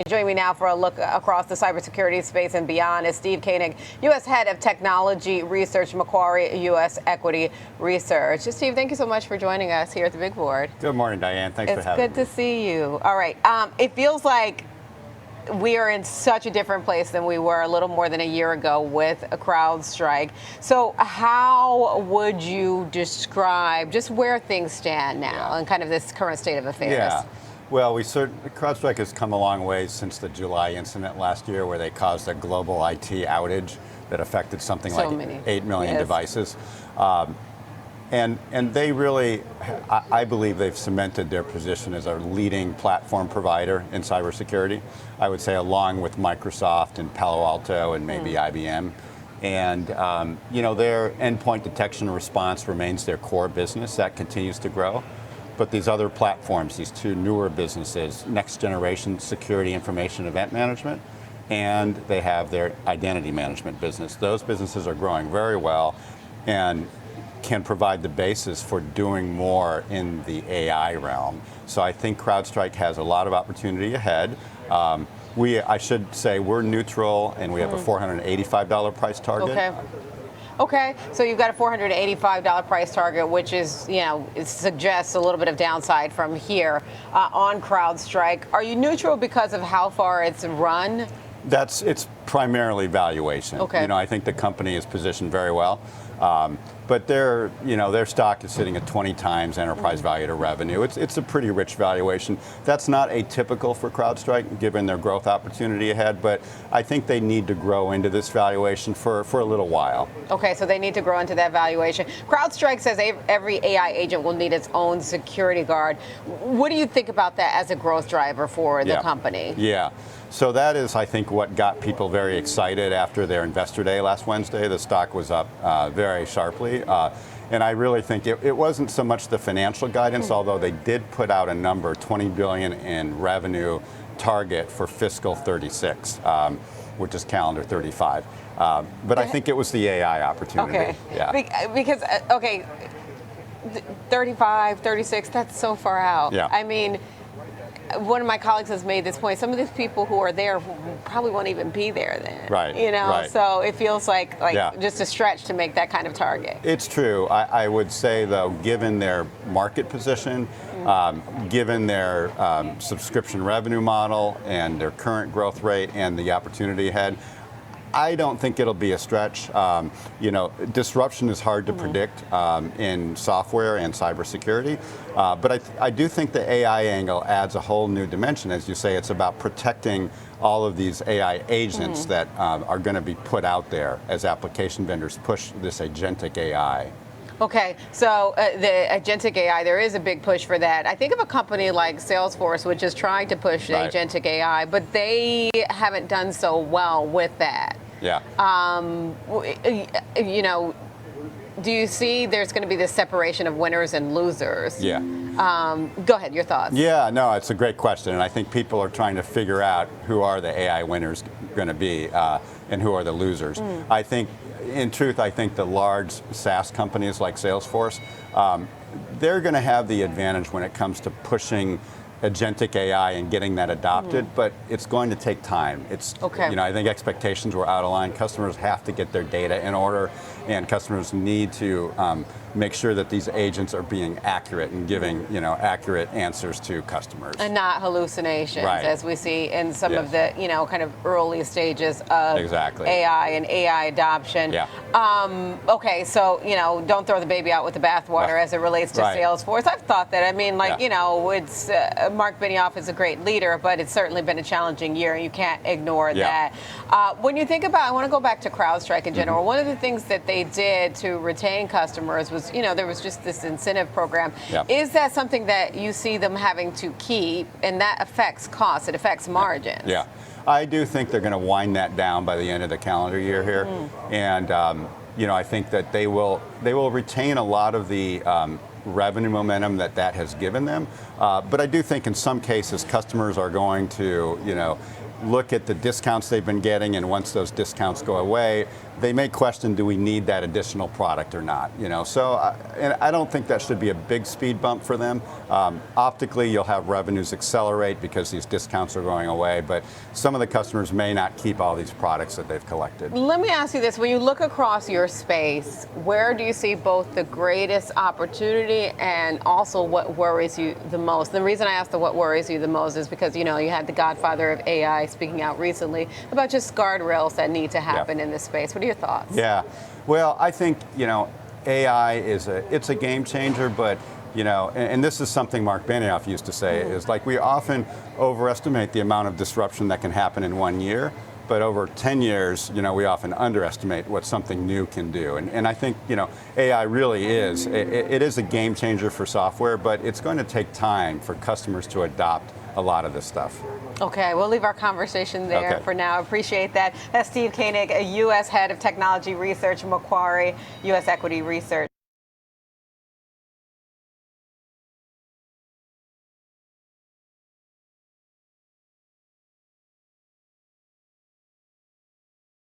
Joining me now for a look across the cybersecurity space and beyond is Steve Koenig, U.S. Head of Technology Research, Macquarie U.S. Equity Research. Steve, thank you so much for joining us here at the Big Board. Good morning, Diane. Thanks for having me. It's good to see you. All right. It feels like we are in such a different place than we were a little more than a year ago with a CrowdStrike. So how would you describe just where things stand now and kind of this current state of affairs? Yeah. Well, CrowdStrike has come a long way since the July incident last year where they caused a global IT outage that affected something like 8 million devices. And they really, I believe they've cemented their position as a leading platform provider in cybersecurity. I would say along with Microsoft and Palo Alto and maybe IBM. And their endpoint detection and response remains their core business. That continues to grow. But these other platforms, these two newer businesses, next generation security information event management, and they have their identity management business. Those businesses are growing very well and can provide the basis for doing more in the AI realm. So I think CrowdStrike has a lot of opportunity ahead. I should say we're neutral and we have a $485 price target. Okay, so you've got a $485 price target, which is, it suggests a little bit of downside from here on CrowdStrike. Are you neutral because of how far it's run? It's primarily valuation. I think the company is positioned very well. But their stock is sitting at 20 times enterprise value to revenue. It's a pretty rich valuation. That's not atypical for CrowdStrike, given their growth opportunity ahead, but I think they need to grow into this valuation for a little while. Okay, so they need to grow into that valuation. CrowdStrike says every AI agent will need its own security guard. What do you think about that as a growth driver for the company? Yeah. So that is, I think, what got people very excited after their investor day last Wednesday. The stock was up very sharply. And I really think it wasn't so much the financial guidance, although they did put out a number, 20 billion in revenue target for fiscal 36, which is calendar 35. But I think it was the AI opportunity. Okay. Yeah. Because, 35, 36, that's so far out. Yeah. I mean, one of my colleagues has made this point. Some of these people who are there probably won't even be there then. Right. So it feels like just a stretch to make that kind of target. It's true. I would say, though, given their market position, given their subscription revenue model and their current growth rate and the opportunity ahead, I don't think it'll be a stretch. Disruption is hard to predict in software and cybersecurity, but I do think the AI angle adds a whole new dimension. As you say, it's about protecting all of these AI agents that are going to be put out there as application vendors push this agentic AI. Okay, so the agentic AI, there is a big push for that. I think of a company like Salesforce, which is trying to push agentic AI, but they haven't done so well with that. Yeah. Do you see there's going to be this separation of winners and losers? Yeah. Go ahead, your thoughts. Yeah, no, it's a great question, and I think people are trying to figure out who are the AI winners going to be and who are the losers. I think, in truth, I think the large SaaS companies like Salesforce, they're going to have the advantage when it comes to pushing agentic AI and getting that adopted, but it's going to take time. I think expectations were out of line. Customers have to get their data in order, and customers need to make sure that these agents are being accurate and giving accurate answers to customers. And not hallucinations, as we see in some of the kind of early stages of AI and AI adoption. Okay, so don't throw the baby out with the bathwater as it relates to Salesforce. I've thought that. I mean, it's Mark Benioff is a great leader, but it's certainly been a challenging year, and you can't ignore that. When you think about, I want to go back to CrowdStrike in general. One of the things that they did to retain customers was, there was just this incentive program. Is that something that you see them having to keep, and that affects costs, it affects margins? Yeah, I do think they're going to wind that down by the end of the calendar year here. And, I think that they will retain a lot of the revenue momentum that has given them, But I do think in some cases customers are going to, look at the discounts they've been getting, and once those discounts go away, they may question, do we need that additional product or not? So and I don't think that should be a big speed bump for them. Optically, you'll have revenues accelerate because these discounts are going away, but some of the customers may not keep all these products that they've collected. Let me ask you this, when you look across your space, where do you see both the greatest opportunity and also what worries you the most? The reason I ask what worries you the most is because, you had the godfather of AI speaking out recently about just guardrails that need to happen in this space. What are your thoughts? Yeah, well, I think, AI it's a game changer, but and this is something Mark Benioff used to say, is like we often overestimate the amount of disruption that can happen in 1 year, but over 10 years, we often underestimate what something new can do. And I think, AI really is, it is a game changer for software, but it's going to take time for customers to adopt a lot of this stuff. Okay, we'll leave our conversation there for now. Appreciate that. That's Steve Koenig, a U.S. head of technology research, Macquarie, U.S. Equity Research.